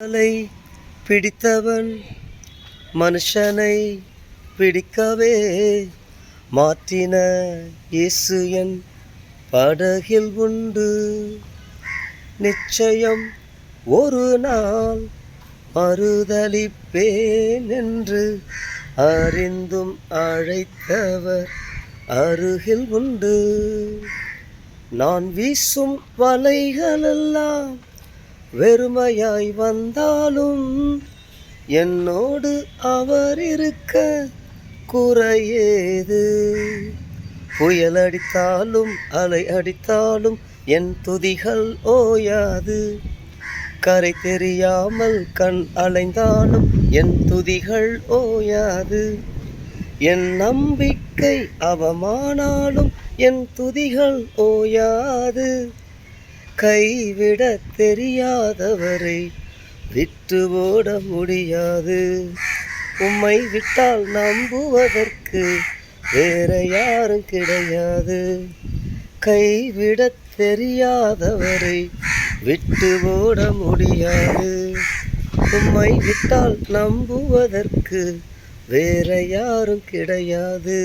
மலை பிடித்தவன் மனுஷனை பிடிக்கவே மாற்றின இயேசு என் படகில் உண்டு. நிச்சயம் ஒரு நாள் மறுதலிப்பேன் என்று அறிந்தும் அழைத்தவர் அருகில் உண்டு. நான் வீசும் வலைகளெல்லாம் வெறுமையாய் வந்தாலும் என்னோடு அவர் இருக்க குறையேது. புயல் அடித்தாலும் அலை அடித்தாலும் என் துதிகள் ஓயாது. கரை தெரியாமல் கண் அலைந்தாலும் என் துதிகள் ஓயாது. என் நம்பிக்கை அவமானாலும் என் துதிகள் ஓயாது. கைவிட தெரியாதவரை விட்டு ஓட முடியாது. உம்மை விட்டால் நம்புவதற்கு வேற யாரும் கிடையாது. கைவிட தெரியாதவரை விட்டு ஓட முடியாது. உம்மை விட்டால் நம்புவதற்கு வேற யாரும் கிடையாது.